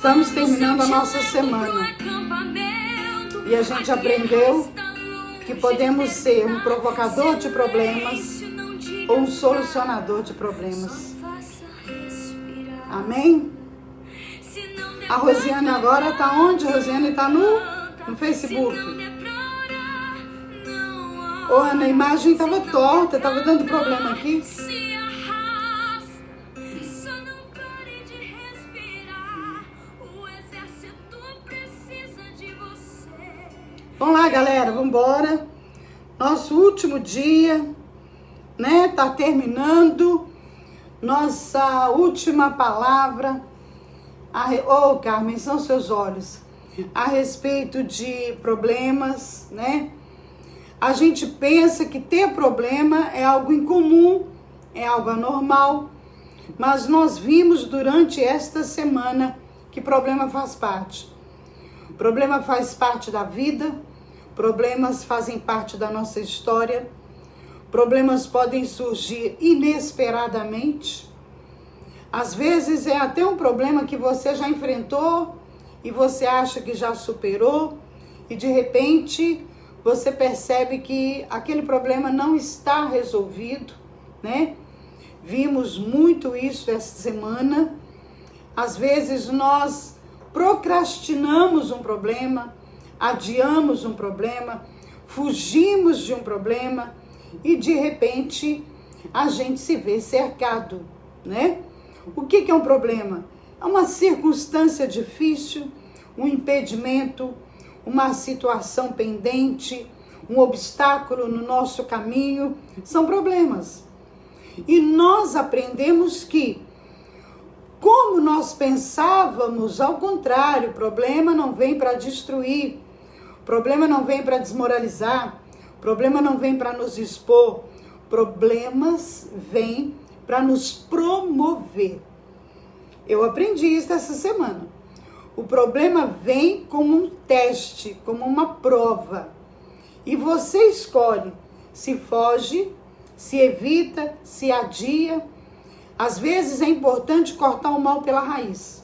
Estamos terminando a nossa semana e a gente aprendeu que podemos ser um provocador de problemas ou um solucionador de problemas. Amém? A Rosiane agora está onde? A Rosiane está no Facebook. Ô, Ana, a imagem estava torta, estava dando problema aqui. Vamos lá, galera, vamos embora. Nosso último dia, né? Tá terminando. Nossa última palavra. Ô, Carmen, são seus olhos. A respeito de problemas, né? A gente pensa que ter problema é algo incomum, é algo anormal. Mas nós vimos durante esta semana que problema faz parte. Problema faz parte da vida. Problemas fazem parte da nossa história. Problemas podem surgir inesperadamente. Às vezes é até um problema que você já enfrentou e você acha que já superou e de repente você percebe que aquele problema não está resolvido, né? Vimos muito isso essa semana. Às vezes nós procrastinamos um problema, adiamos um problema, fugimos de um problema e de repente a gente se vê cercado, né? O que é um problema? É uma circunstância difícil, um impedimento, uma situação pendente, um obstáculo no nosso caminho, são problemas. E nós aprendemos que, como nós pensávamos, ao contrário, o problema não vem para destruir, o problema não vem para desmoralizar, o problema não vem para nos expor, problemas vêm para nos promover. Eu aprendi isso essa semana. O problema vem como um teste, como uma prova. E você escolhe se foge, se evita, se adia. Às vezes é importante cortar o mal pela raiz.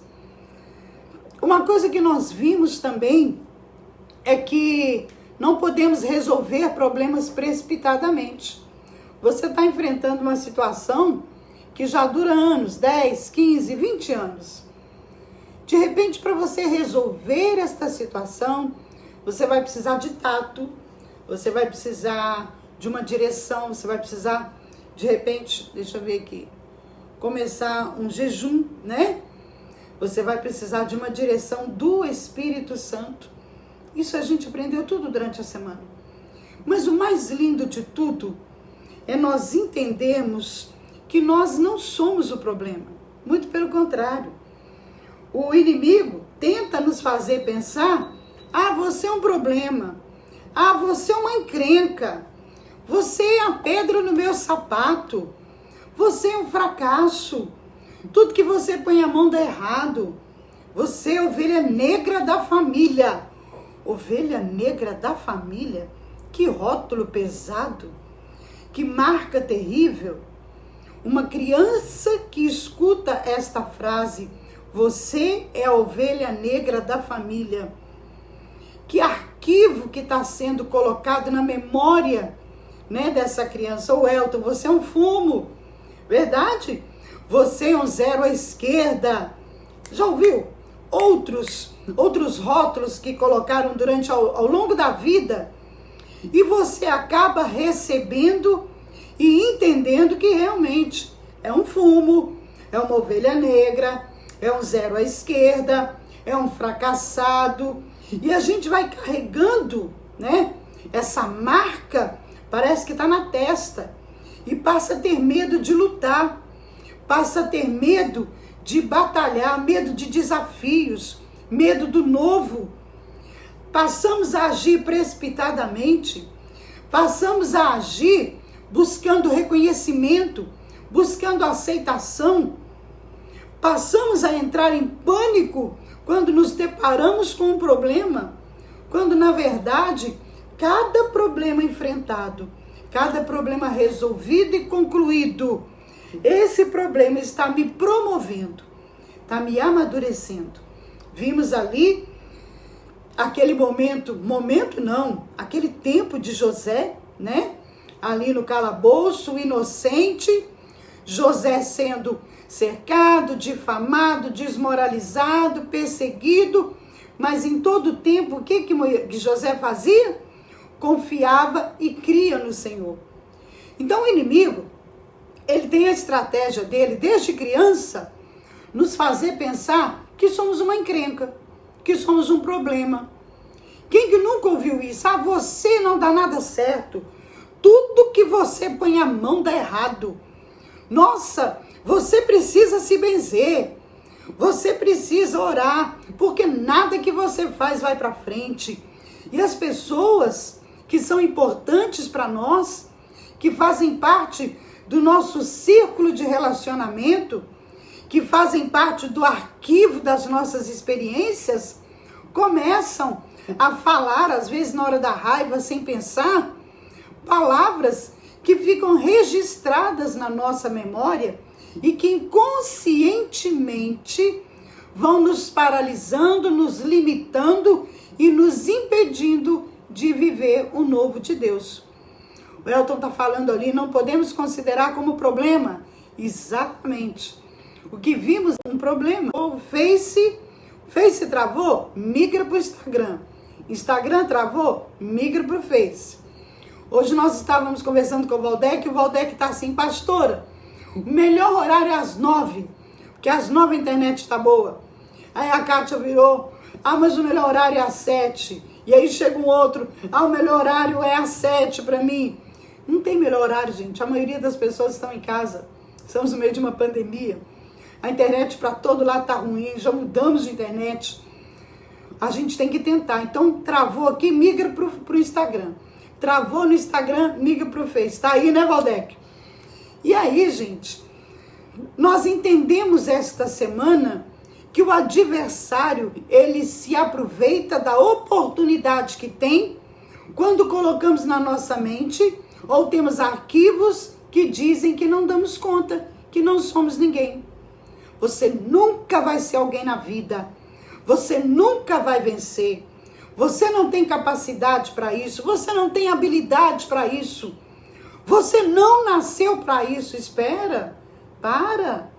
Uma coisa que nós vimos também é que não podemos resolver problemas precipitadamente. Você está enfrentando uma situação que já dura anos, 10, 15, 20 anos. De repente, para você resolver esta situação, você vai precisar de tato, você vai precisar de uma direção, você vai precisar, de repente, deixa eu ver aqui, começar um jejum, né? Você vai precisar de uma direção do Espírito Santo. Isso a gente aprendeu tudo durante a semana. Mas o mais lindo de tudo é nós entendermos que nós não somos o problema. Muito pelo contrário. O inimigo tenta nos fazer pensar: ah, você é um problema. Ah, você é uma encrenca. Você é a pedra no meu sapato. Você é um fracasso. Tudo que você põe a mão dá errado. Você é a ovelha negra da família. Ovelha negra da família? Que rótulo pesado. Que marca terrível. Uma criança que escuta esta frase, você é a ovelha negra da família. Que arquivo que está sendo colocado na memória, né, dessa criança. Ô Elton, você é um fumo. Verdade? Você é um zero à esquerda. Já ouviu? Outros rótulos que colocaram durante ao longo da vida. E você acaba recebendo e entendendo que realmente é um fumo, é uma ovelha negra, é um zero à esquerda, é um fracassado. E a gente vai carregando, né, essa marca, parece que está na testa. E passa a ter medo de lutar, passa a ter medo de batalhar, medo de desafios, medo do novo. Passamos a agir precipitadamente, passamos a agir buscando reconhecimento, buscando aceitação. Passamos a entrar em pânico quando nos deparamos com um problema, quando na verdade cada problema enfrentado, cada problema resolvido e concluído, esse problema está me promovendo, está me amadurecendo. Vimos ali aquele aquele tempo de José, né? Ali no calabouço, inocente, José sendo cercado, difamado, desmoralizado, perseguido, mas em todo o tempo, o que José fazia? Confiava e cria no Senhor. Então o inimigo, ele tem a estratégia dele, desde criança, nos fazer pensar que somos uma encrenca, que somos um problema. Quem que nunca ouviu isso? Você não dá nada certo. Tudo que você põe a mão dá errado. Nossa, você precisa se benzer. Você precisa orar, porque nada que você faz vai para frente. E as pessoas que são importantes para nós, que fazem parte do nosso círculo de relacionamento, que fazem parte do arquivo das nossas experiências, começam a falar, às vezes na hora da raiva, sem pensar, palavras que ficam registradas na nossa memória e que inconscientemente vão nos paralisando, nos limitando e nos impedindo de viver o novo de Deus. O Elton está falando ali, não podemos considerar como problema. Exatamente. O que vimos é um problema. O Face travou, migra para o Instagram. Instagram travou, migra para o Face. Hoje nós estávamos conversando com o Valdec está assim, pastora, o melhor horário é às 9, porque às 9 a internet está boa. Aí a Kátia virou, mas o melhor horário é às 7. E aí chega um outro, o melhor horário é às 7 para mim. Não tem melhor horário, gente. A maioria das pessoas estão em casa. Estamos no meio de uma pandemia. A internet para todo lado está ruim, já mudamos de internet. A gente tem que tentar. Então, travou aqui, migra para o Instagram. Travou no Instagram, migra para o Face. Tá aí, né, Valdec? E aí, gente, nós entendemos esta semana que o adversário, ele se aproveita da oportunidade que tem quando colocamos na nossa mente ou temos arquivos que dizem que não damos conta, que não somos ninguém. Você nunca vai ser alguém na vida. Você nunca vai vencer. Você não tem capacidade para isso. Você não tem habilidade para isso. Você não nasceu para isso. Espera. Para.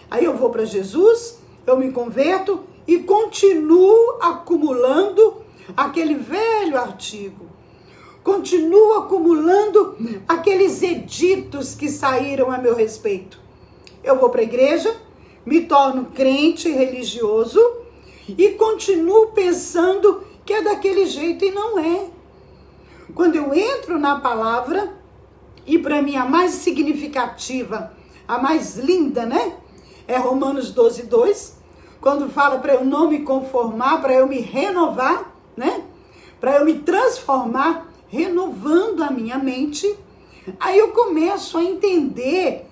Aí eu vou para Jesus, eu me converto e continuo acumulando aquele velho artigo. Continuo acumulando aqueles editos que saíram a meu respeito. Eu vou para a igreja, me torno crente religioso e continuo pensando que é daquele jeito e não é. Quando eu entro na palavra, e para mim a mais significativa, a mais linda, né? É Romanos 12:2, quando fala para eu não me conformar, para eu me renovar, né? Para eu me transformar, renovando a minha mente. Aí eu começo a entender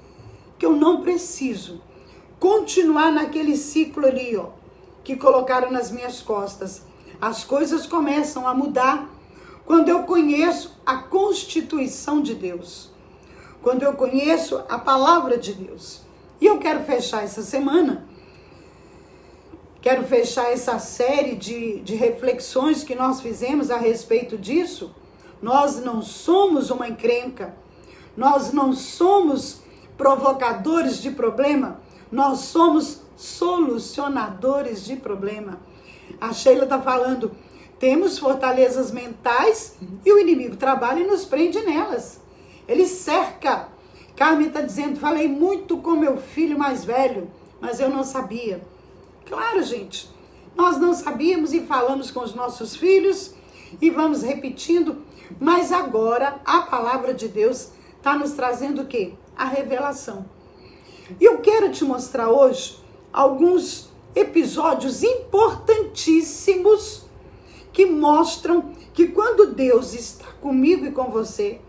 que eu não preciso continuar naquele ciclo ali, ó, que colocaram nas minhas costas. As coisas começam a mudar quando eu conheço a Constituição de Deus, quando eu conheço a Palavra de Deus. E eu quero fechar essa semana, quero fechar essa série de reflexões que nós fizemos a respeito disso. Nós não somos uma encrenca, nós não somos provocadores de problema, nós somos solucionadores de problema. A Sheila está falando, temos fortalezas mentais e o inimigo trabalha e nos prende nelas. Ele cerca. Carmen está dizendo, falei muito com meu filho mais velho, mas eu não sabia. Claro, gente, nós não sabíamos e falamos com os nossos filhos e vamos repetindo, mas agora a palavra de Deus está nos trazendo o quê? A revelação. E eu quero te mostrar hoje alguns episódios importantíssimos que mostram que quando Deus está comigo e com você,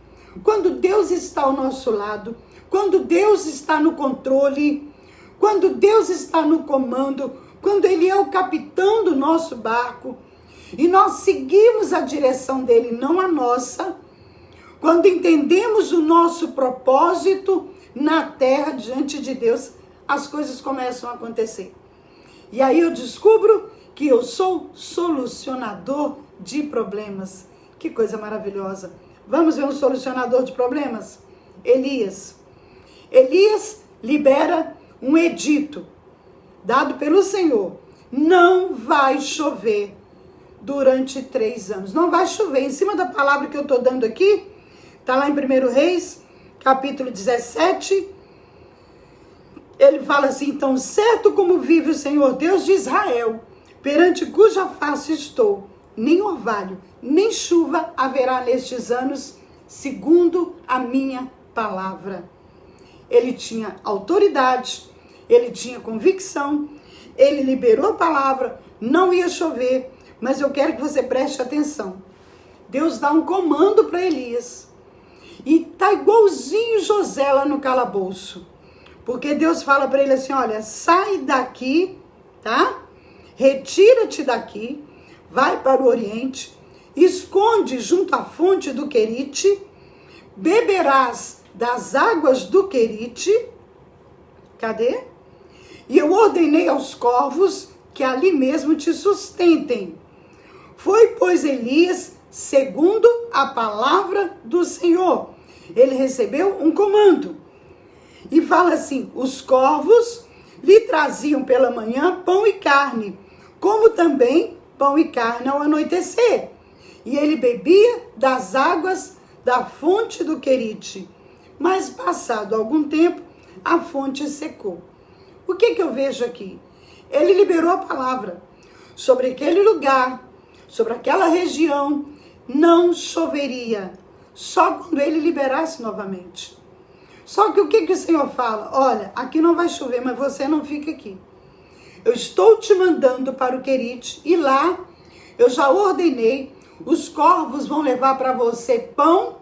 quando Deus está ao nosso lado, quando Deus está no controle, quando Deus está no comando, quando Ele é o capitão do nosso barco e nós seguimos a direção dele, não a nossa, quando entendemos o nosso propósito na terra diante de Deus, as coisas começam a acontecer. E aí eu descubro que eu sou solucionador de problemas. Que coisa maravilhosa. Vamos ver um solucionador de problemas? Elias. Elias libera um edito dado pelo Senhor. Não vai chover durante 3 anos. Não vai chover. Em cima da palavra que eu estou dando aqui, está lá em 1 Reis, capítulo 17. Ele fala assim: então, certo como vive o Senhor Deus de Israel, perante cuja face estou, nem orvalho, nem chuva haverá nestes anos, segundo a minha palavra. Ele tinha autoridade, ele tinha convicção, ele liberou a palavra, não ia chover, mas eu quero que você preste atenção. Deus dá um comando para Elias, e tá igualzinho José lá no calabouço, porque Deus fala para ele assim: olha, sai daqui, tá? Retira-te daqui, vai para o Oriente, esconde junto à fonte do Querite, beberás das águas do Querite. Cadê? E eu ordenei aos corvos que ali mesmo te sustentem. Foi, pois, Elias segundo a palavra do Senhor. Ele recebeu um comando. E fala assim: os corvos lhe traziam pela manhã pão e carne, como também pão e carne ao anoitecer. E ele bebia das águas da fonte do Querite. Mas passado algum tempo, a fonte secou. O que eu vejo aqui? Ele liberou a palavra sobre aquele lugar, sobre aquela região, não choveria, só quando ele liberasse novamente. Só que o que o Senhor fala? Olha, aqui não vai chover, mas você não fica aqui. Eu estou te mandando para o Querite, e lá eu já ordenei, os corvos vão levar para você pão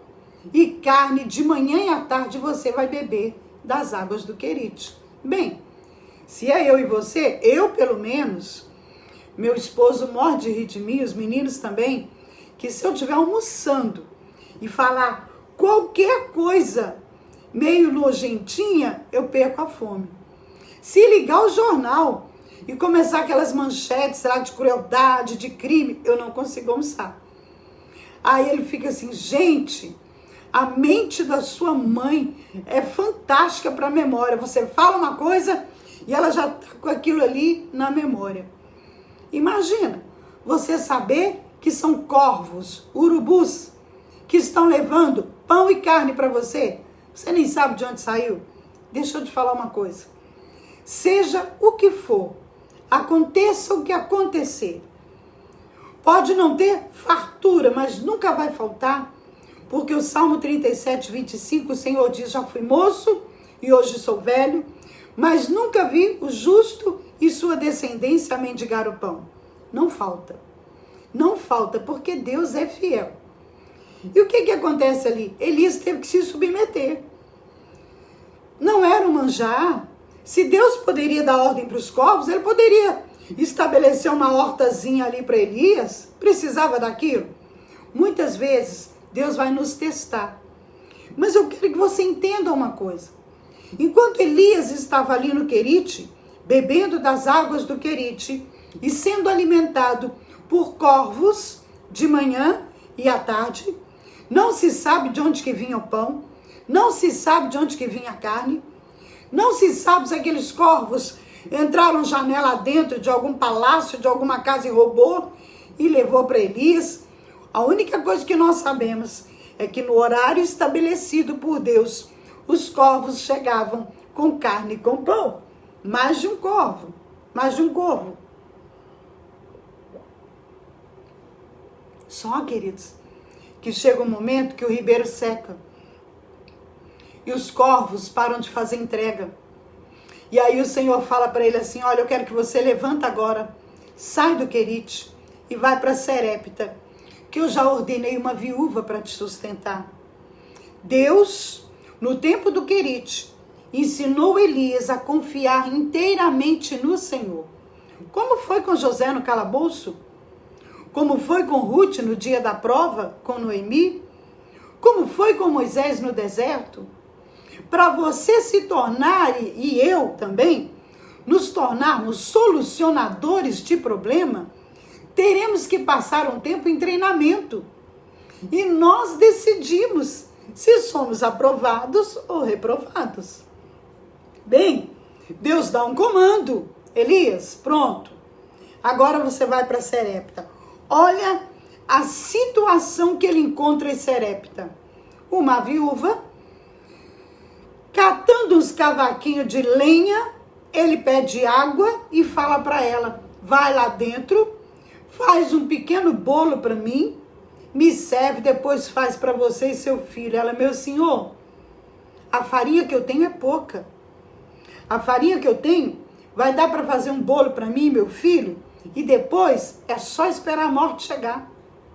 e carne, de manhã e à tarde você vai beber das águas do Querite. Bem, se é eu e você, eu pelo menos, meu esposo morre de rir de mim, os meninos também, que se eu estiver almoçando e falar qualquer coisa meio nojentinha, eu perco a fome. Se ligar o jornal e começar aquelas manchetes lá de crueldade, de crime, eu não consigo almoçar. Aí ele fica assim: gente, a mente da sua mãe é fantástica para a memória. Você fala uma coisa e ela já está com aquilo ali na memória. Imagina, você saber que são corvos, urubus, que estão levando pão e carne para você. Você nem sabe de onde saiu. Deixa eu te falar uma coisa. Seja o que for, aconteça o que acontecer, pode não ter fartura, mas nunca vai faltar, porque o Salmo 37, 25, o Senhor diz: já fui moço e hoje sou velho, mas nunca vi o justo e sua descendência mendigar o pão. Não falta. Não falta, porque Deus é fiel. E o que acontece ali? Elias teve que se submeter. Não era um manjar. Se Deus poderia dar ordem para os corvos, ele poderia estabelecer uma hortazinha ali para Elias. Precisava daquilo? Muitas vezes Deus vai nos testar. Mas eu quero que você entenda uma coisa. Enquanto Elias estava ali no Querite, bebendo das águas do Querite e sendo alimentado por corvos de manhã e à tarde, não se sabe de onde que vinha o pão, não se sabe de onde que vinha a carne, não se sabe se aqueles corvos entraram janela dentro de algum palácio, de alguma casa e roubou e levou para Elias. A única coisa que nós sabemos é que no horário estabelecido por Deus, os corvos chegavam com carne e com pão. Mais de um corvo, mais de um corvo. Só, queridos, que chega um momento que o ribeiro seca e os corvos param de fazer entrega. E aí o Senhor fala para ele assim: olha, eu quero que você levanta agora, sai do Querite e vai para Serepta, que eu já ordenei uma viúva para te sustentar. Deus, no tempo do Querite, ensinou Elias a confiar inteiramente no Senhor. Como foi com José no calabouço? Como foi com Ruth no dia da prova, com Noemi? Como foi com Moisés no deserto? Para você se tornar, e eu também, nos tornarmos solucionadores de problema, teremos que passar um tempo em treinamento. E nós decidimos se somos aprovados ou reprovados. Bem, Deus dá um comando. Elias, pronto. Agora você vai para Serepta. Olha a situação que ele encontra em Serepta. Uma viúva, catando uns cavaquinhos de lenha, ele pede água e fala para ela, vai lá dentro, faz um pequeno bolo para mim, me serve, depois faz para você e seu filho. Ela, meu senhor, a farinha que eu tenho é pouca. A farinha que eu tenho vai dar para fazer um bolo para mim e meu filho, e depois é só esperar a morte chegar.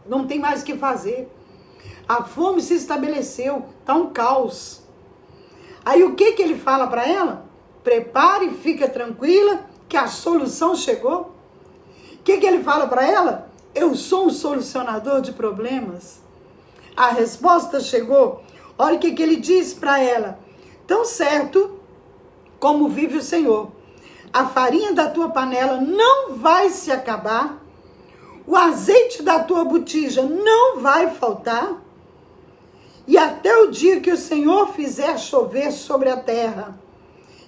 Não tem mais o que fazer. A fome se estabeleceu, está um caos. Aí o que ele fala para ela? Prepare, fica tranquila, que a solução chegou. O que ele fala para ela? Eu sou um solucionador de problemas. A resposta chegou. Olha o que ele diz para ela. Tão certo como vive o Senhor, a farinha da tua panela não vai se acabar, o azeite da tua botija não vai faltar, e até o dia que o Senhor fizer chover sobre a terra.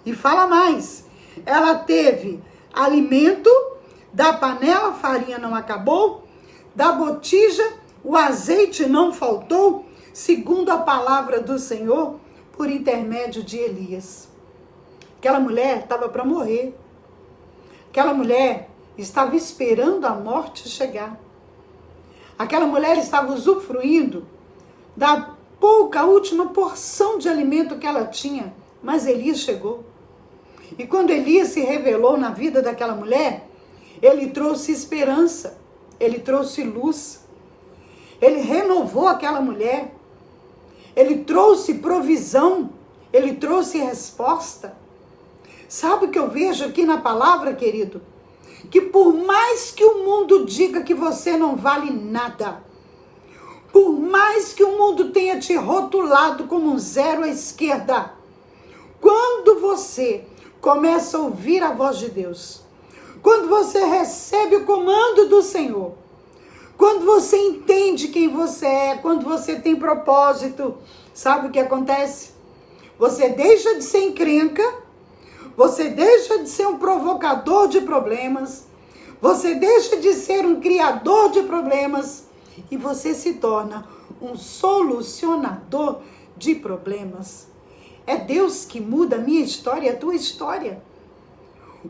E fala mais, ela teve alimento, da panela a farinha não acabou, da botija o azeite não faltou, segundo a palavra do Senhor, por intermédio de Elias. Aquela mulher estava para morrer. Aquela mulher estava esperando a morte chegar. Aquela mulher estava usufruindo da pouca última porção de alimento que ela tinha. Mas Elias chegou. E quando Elias se revelou na vida daquela mulher, ele trouxe esperança, ele trouxe luz. Ele renovou aquela mulher. Ele trouxe provisão, ele trouxe resposta. Sabe o que eu vejo aqui na palavra, querido? Que por mais que o mundo diga que você não vale nada, por mais que o mundo tenha te rotulado como um zero à esquerda, quando você começa a ouvir a voz de Deus, quando você recebe o comando do Senhor, quando você entende quem você é, quando você tem propósito, sabe o que acontece? Você deixa de ser encrenca, você deixa de ser um provocador de problemas, você deixa de ser um criador de problemas e você se torna um solucionador de problemas. É Deus que muda a minha história e a tua história.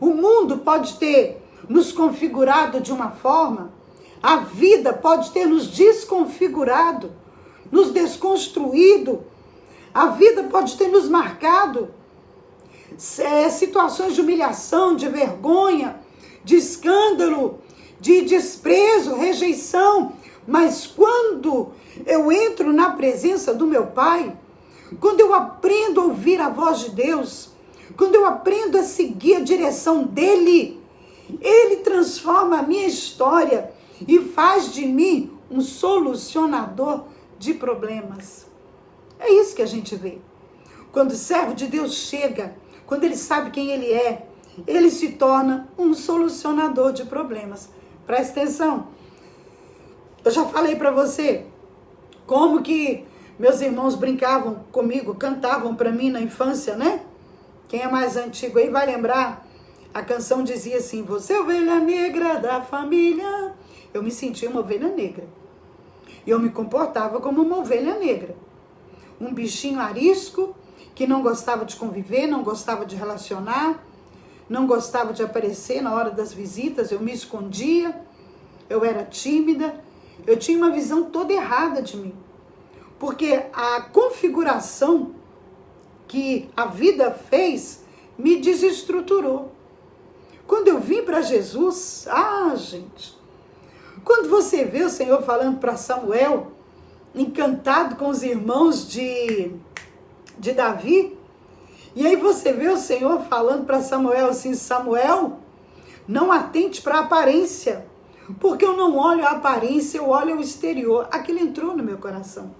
O mundo pode ter nos configurado de uma forma, a vida pode ter nos desconfigurado, nos desconstruído, a vida pode ter nos marcado. Situações de humilhação, de vergonha, de escândalo, de desprezo, rejeição. Mas quando eu entro na presença do meu Pai, quando eu aprendo a ouvir a voz de Deus, quando eu aprendo a seguir a direção dEle, Ele transforma a minha história e faz de mim um solucionador de problemas. É isso que a gente vê. Quando o servo de Deus chega, quando ele sabe quem ele é, ele se torna um solucionador de problemas. Presta atenção. Eu já falei para você como que meus irmãos brincavam comigo, cantavam para mim na infância, né? Quem é mais antigo aí vai lembrar. A canção dizia assim, você é ovelha negra da família. Eu me sentia uma ovelha negra. E eu me comportava como uma ovelha negra. Um bichinho arisco, que não gostava de conviver, não gostava de relacionar, não gostava de aparecer na hora das visitas, eu me escondia, eu era tímida, eu tinha uma visão toda errada de mim. Porque a configuração que a vida fez me desestruturou. Quando eu vim para Jesus, gente, quando você vê o Senhor falando para Samuel, encantado com os irmãos de Davi, e aí você vê o Senhor falando para Samuel assim, Samuel, não atente para a aparência, porque eu não olho a aparência, eu olho o exterior. Aquilo entrou no meu coração.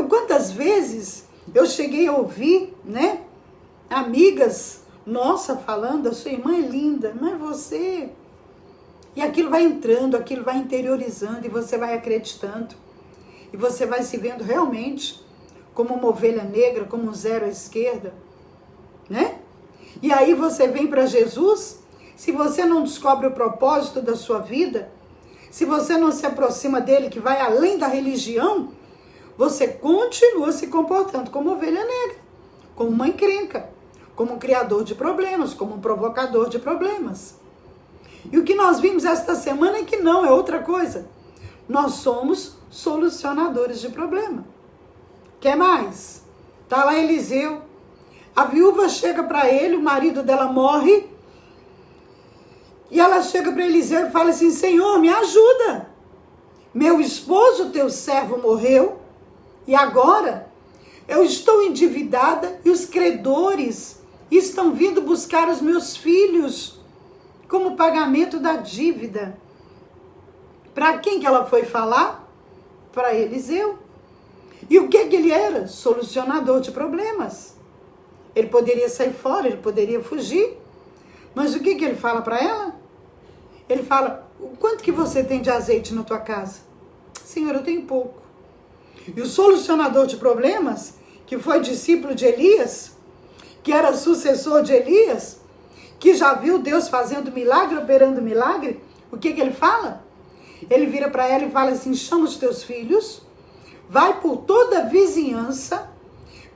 Quantas vezes eu cheguei a ouvir, né, amigas Nossa, falando, a sua irmã é linda, mas você... E aquilo vai entrando, aquilo vai interiorizando e você vai acreditando. E você vai se vendo realmente como uma ovelha negra, como um zero à esquerda, né? E aí você vem para Jesus, se você não descobre o propósito da sua vida, se você não se aproxima dele, que vai além da religião, você continua se comportando como ovelha negra, como uma encrenca, como um criador de problemas, como um provocador de problemas. E o que nós vimos esta semana é que não, é outra coisa. Nós somos solucionadores de problema. Quer mais? Tá lá Eliseu. A viúva chega para ele, o marido dela morre. E ela chega para Eliseu e fala assim: Senhor, me ajuda. Meu esposo, teu servo, morreu. E agora eu estou endividada e os credores estão vindo buscar os meus filhos como pagamento da dívida. Para quem que ela foi falar? Para Eliseu. E o que ele era? Solucionador de problemas. Ele poderia sair fora, ele poderia fugir. Mas o que ele fala para ela? Ele fala: quanto que você tem de azeite na tua casa? Senhor, eu tenho pouco. E o solucionador de problemas, que foi discípulo de Elias, que era sucessor de Elias, que já viu Deus fazendo milagre, operando milagre, o que ele fala? Ele vira para ela e fala assim: chama os teus filhos, vai por toda a vizinhança,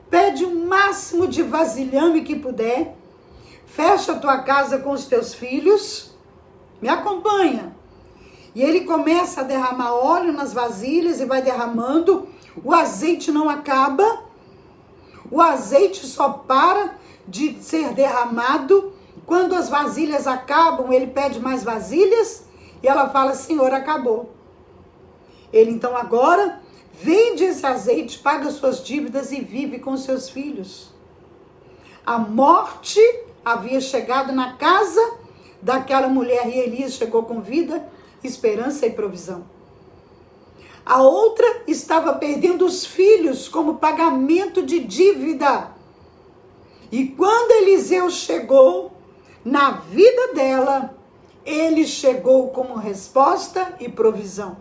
pede o máximo de vasilhame que puder, fecha a tua casa com os teus filhos, me acompanha. E ele começa a derramar óleo nas vasilhas e vai derramando, o azeite não acaba, o azeite só para de ser derramado quando as vasilhas acabam. Ele pede mais vasilhas e ela fala: Senhor, acabou. Ele então agora vende esse azeite, paga suas dívidas e vive com seus filhos. A morte havia chegado na casa daquela mulher e Elias chegou com vida, esperança e provisão. A outra estava perdendo os filhos como pagamento de dívida. E quando Eliseu chegou na vida dela, ele chegou como resposta e provisão.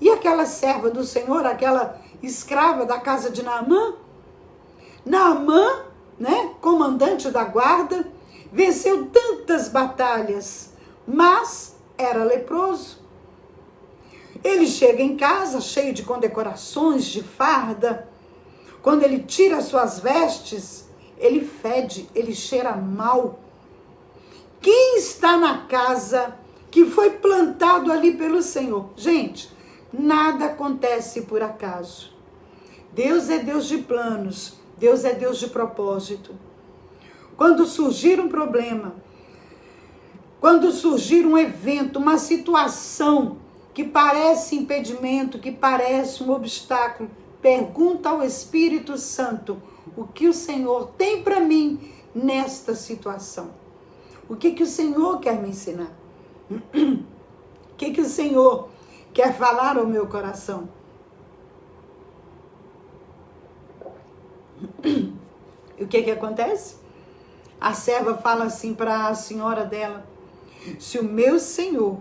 E aquela serva do Senhor, aquela escrava da casa de Naamã? Naamã, né, comandante da guarda, venceu tantas batalhas, mas era leproso. Ele chega em casa cheio de condecorações, de farda. Quando ele tira suas vestes, ele fede, ele cheira mal. Quem está na casa que foi plantado ali pelo Senhor? Gente, nada acontece por acaso. Deus é Deus de planos, Deus é Deus de propósito. Quando surgir um problema, quando surgir um evento, uma situação que parece impedimento, que parece um obstáculo, pergunta ao Espírito Santo: o que o Senhor tem para mim nesta situação? O que o Senhor quer me ensinar? O que o Senhor quer falar ao meu coração? E o que acontece? A serva fala assim para a senhora dela: se o meu Senhor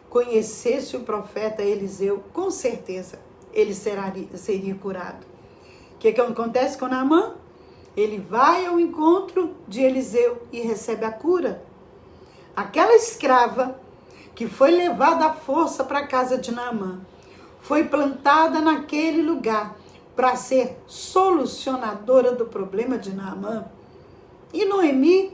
conhecesse o profeta Eliseu, com certeza ele seria curado. O que acontece com Naamã? Ele vai ao encontro de Eliseu e recebe a cura. Aquela escrava que foi levada à força para a casa de Naamã foi plantada naquele lugar para ser solucionadora do problema de Naamã. E Noemi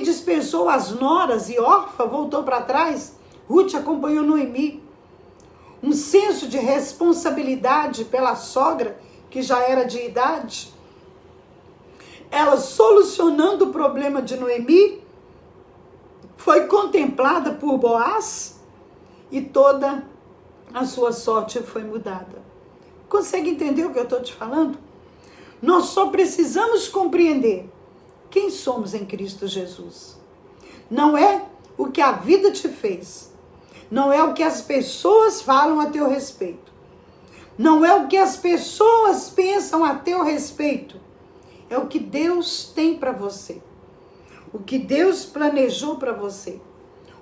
dispensou as noras e Orfa voltou para trás. Ruth acompanhou Noemi. Um senso de responsabilidade pela sogra, que já era de idade. Ela solucionando o problema de Noemi, foi contemplada por Boaz e toda a sua sorte foi mudada. Consegue entender o que eu estou te falando? Nós só precisamos compreender quem somos em Cristo Jesus. Não é o que a vida te fez. Não é o que as pessoas falam a teu respeito. Não é o que as pessoas pensam a teu respeito. é o que Deus tem para você. O que Deus planejou para você.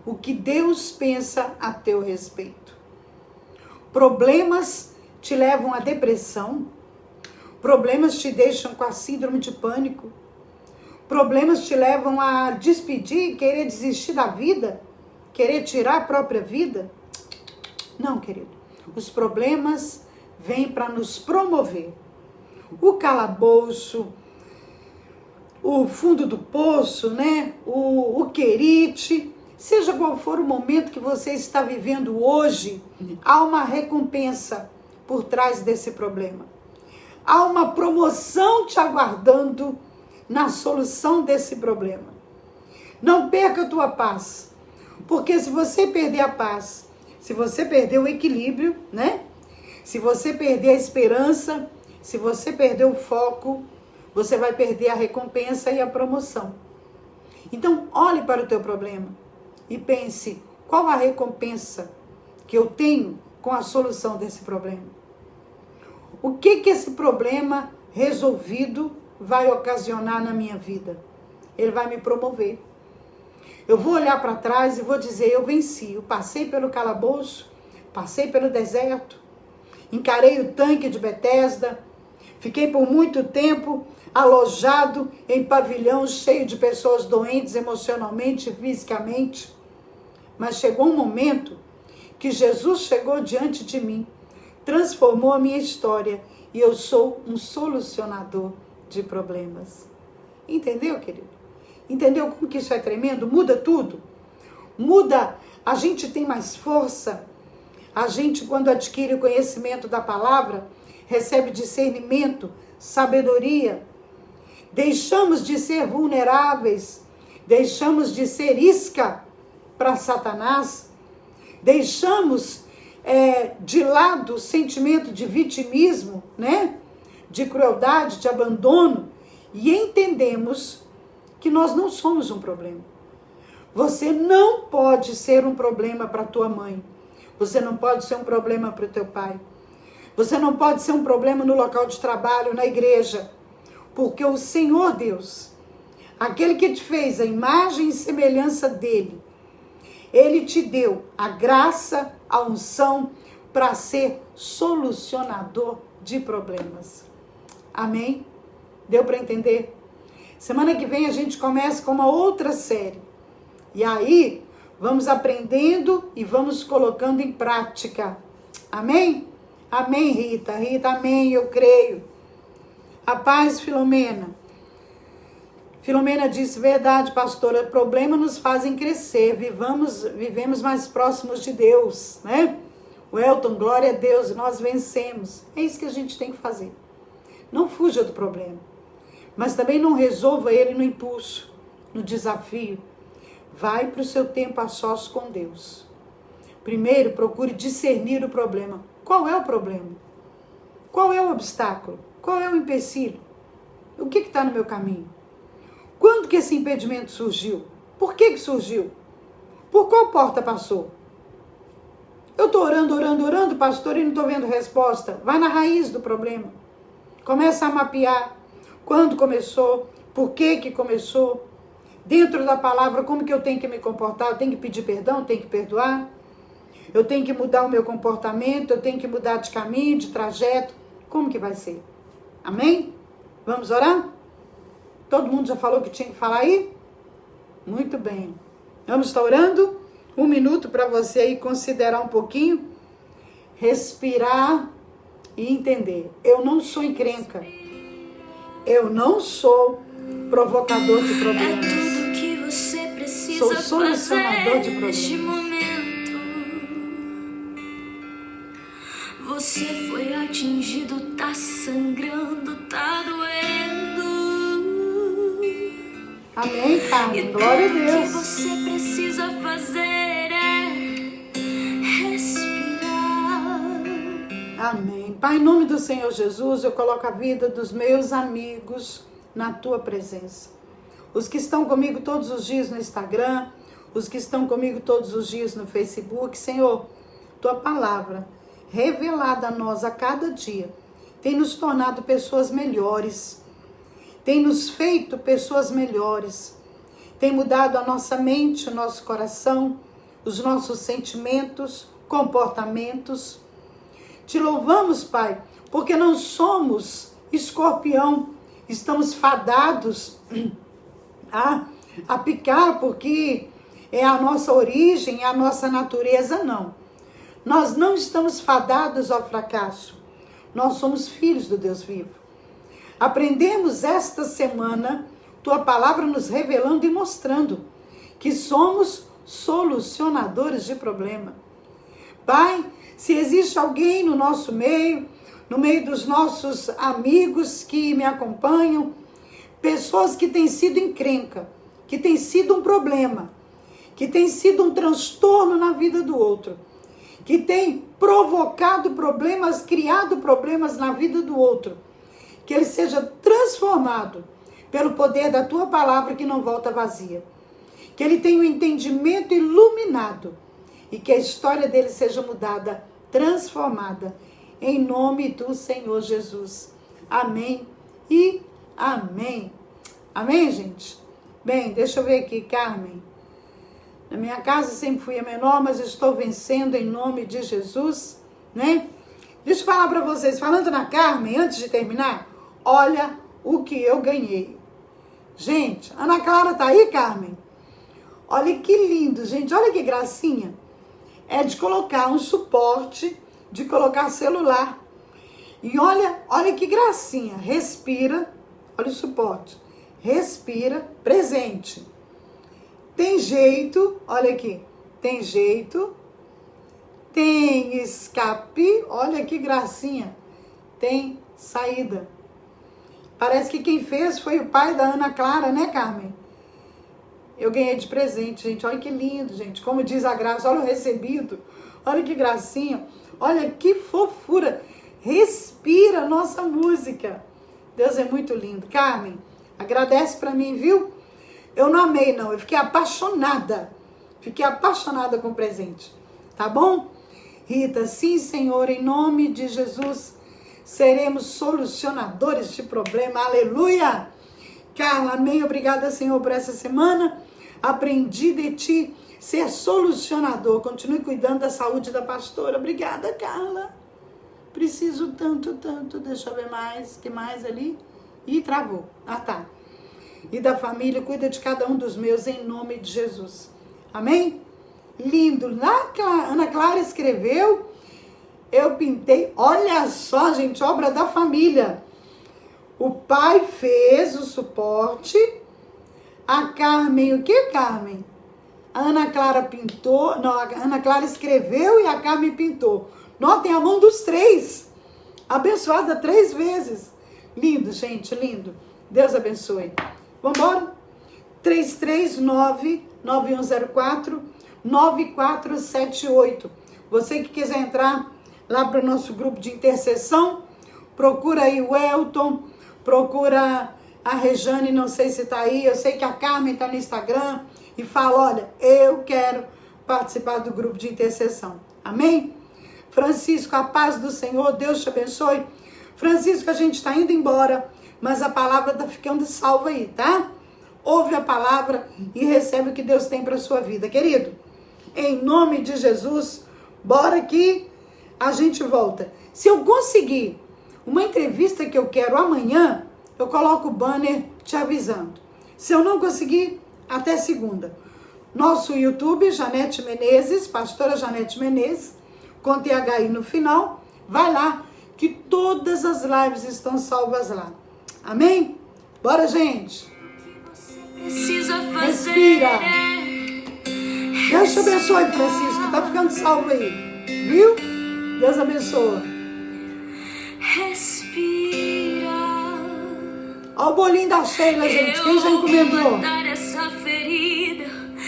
O que Deus pensa a teu respeito. Problemas te levam à depressão. Problemas te deixam com a síndrome de pânico. Problemas te levam a despedir, querer desistir da vida, querer tirar a própria vida. Não, querido. Os problemas vêm para nos promover. O calabouço, o fundo do poço, né? O querite, seja qual for o momento que você está vivendo hoje, há uma recompensa por trás desse problema. Há uma promoção te aguardando na solução desse problema. Não perca a tua paz, porque se você perder a paz, se você perder o equilíbrio, né? Se você perder a esperança, se você perder o foco, você vai perder a recompensa e a promoção. Então, olhe para o teu problema e pense, qual a recompensa que eu tenho com a solução desse problema? O que esse problema resolvido vai ocasionar na minha vida? Ele vai me promover. Eu vou olhar para trás e vou dizer, eu venci, eu passei pelo calabouço, passei pelo deserto, encarei o tanque de Betesda, fiquei por muito tempo alojado em pavilhão cheio de pessoas doentes emocionalmente e fisicamente. Mas chegou um momento que Jesus chegou diante de mim, transformou a minha história e eu sou um solucionador de problemas. Entendeu, querido? Entendeu como que isso é tremendo? Muda tudo. Muda, a gente tem mais força. A gente, quando adquire o conhecimento da palavra, recebe discernimento, sabedoria. Deixamos de ser vulneráveis, deixamos de ser isca para Satanás, deixamos de lado o sentimento de vitimismo, né? De crueldade, de abandono, e entendemos que nós não somos um problema. Você não pode ser um problema para tua mãe, você não pode ser um problema para o teu pai, você não pode ser um problema no local de trabalho, na igreja, porque o Senhor Deus, aquele que te fez a imagem e semelhança dele, ele te deu a graça, a unção para ser solucionador de problemas. Amém? Deu para entender? Semana que vem a gente começa com uma outra série. E aí, vamos aprendendo e vamos colocando em prática. Amém? Amém, Rita. Rita, amém, eu creio. A paz, Filomena. Filomena disse, verdade, pastora, problemas nos fazem crescer, vivemos mais próximos de Deus, né? O Elton, glória a Deus, nós vencemos. É isso que a gente tem que fazer. Não fuja do problema, mas também não resolva ele no impulso, no desafio. Vai para o seu tempo a sós com Deus. Primeiro, procure discernir o problema. Qual é o problema? Qual é o obstáculo? Qual é o empecilho? O que está no meu caminho? Quando que esse impedimento surgiu? Por que surgiu? Por qual porta passou? Eu estou orando, pastor, e não estou vendo resposta. Vai na raiz do problema. Começa a mapear quando começou, por que começou. Dentro da palavra, como que eu tenho que me comportar? Eu tenho que pedir perdão, eu tenho que perdoar. Eu tenho que mudar o meu comportamento, eu tenho que mudar de caminho, de trajeto. Como que vai ser? Amém? Vamos orar? Todo mundo já falou que tinha que falar aí? Muito bem. Vamos estar orando? 1 minuto para você aí considerar um pouquinho, respirar e entender. Eu não sou encrenca. Eu não sou provocador de problemas. Sou solucionador de problemas. Você foi atingido, tá sangrando, tá doendo. Amém, Carmen. Glória a Deus. O que você precisa fazer é respirar. Amém. Pai, em nome do Senhor Jesus, eu coloco a vida dos meus amigos na tua presença. Os que estão comigo todos os dias no Instagram, os que estão comigo todos os dias no Facebook. Senhor, tua palavra revelada a nós a cada dia tem nos tornado pessoas melhores, tem nos feito pessoas melhores, tem mudado a nossa mente, o nosso coração, os nossos sentimentos, comportamentos. Te louvamos, Pai, porque não somos escorpião, estamos fadados a picar, porque é a nossa origem, é a nossa natureza, não. Nós não estamos fadados ao fracasso, nós somos filhos do Deus vivo. Aprendemos esta semana, tua palavra nos revelando e mostrando que somos solucionadores de problema. Pai, se existe alguém no nosso meio, no meio dos nossos amigos que me acompanham, pessoas que têm sido encrenca, que têm sido um problema, que têm sido um transtorno na vida do outro, que têm provocado problemas, criado problemas na vida do outro, que ele seja transformado pelo poder da tua palavra que não volta vazia, que ele tenha um entendimento iluminado e que a história dele seja mudada, transformada, em nome do Senhor Jesus. Amém e amém. Amém, gente? Bem, deixa eu ver aqui, Carmen. Na minha casa sempre fui a menor, mas estou vencendo em nome de Jesus, né? Deixa eu falar para vocês, falando na Carmen, antes de terminar, olha o que eu ganhei. Gente, Ana Clara tá aí, Carmen? Olha que lindo, gente, olha que gracinha. É de colocar um suporte, de colocar celular. E olha que gracinha. Respira, olha o suporte. Respira, presente. Tem jeito, olha aqui. Tem jeito. Tem escape, olha que gracinha. Tem saída. Parece que quem fez foi o pai da Ana Clara, né, Carmen? Eu ganhei de presente, gente. Olha que lindo, gente. Como diz a Graça, olha o recebido. Olha que gracinha. Olha que fofura. Respira nossa música. Deus é muito lindo. Carmen, agradece pra mim, viu? Eu não amei, não. Eu fiquei apaixonada. Fiquei apaixonada com o presente. Tá bom? Rita, sim, Senhor, em nome de Jesus, seremos solucionadores de problema. Aleluia! Carla, amém. Obrigada, Senhor, por essa semana. Aprendi de ti ser solucionador. Continue cuidando da saúde da pastora. Obrigada, Carla. Preciso tanto. Deixa eu ver mais. Que mais ali? Ih, travou. Ah, tá. E da família, cuida de cada um dos meus em nome de Jesus. Amém? Lindo. Lá que a Ana Clara escreveu, eu pintei. Olha só, gente, obra da família. O pai fez o suporte. A Carmen, o que, Carmen? A Ana Clara pintou. Não, a Ana Clara escreveu e a Carmen pintou. Notem a mão dos três. Abençoada 3 vezes. Lindo, gente, lindo. Deus abençoe. Vamos embora? 339-9104-9478. Você que quiser entrar lá para o nosso grupo de intercessão, procura aí o Elton, procura a Rejane, não sei se está aí, eu sei que a Carmen está no Instagram, e fala, olha, eu quero participar do grupo de intercessão. Amém? Francisco, a paz do Senhor, Deus te abençoe. Francisco, a gente está indo embora, mas a palavra está ficando salva aí, tá? Ouve a palavra e recebe o que Deus tem para a sua vida, querido. Em nome de Jesus, bora que a gente volta. Se eu conseguir uma entrevista que eu quero amanhã, eu coloco o banner te avisando. Se eu não conseguir, até segunda. Nosso YouTube, Janete Menezes, pastora Janete Menezes, com THI no final. Vai lá, que todas as lives estão salvas lá. Amém? Bora, gente. Respira. Deus te abençoe, Francisco. Tá ficando salvo aí. Viu? Deus abençoe. Respira. Olha o bolinho da Sheila, gente. Quem já encomendou?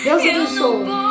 Deus abençoe.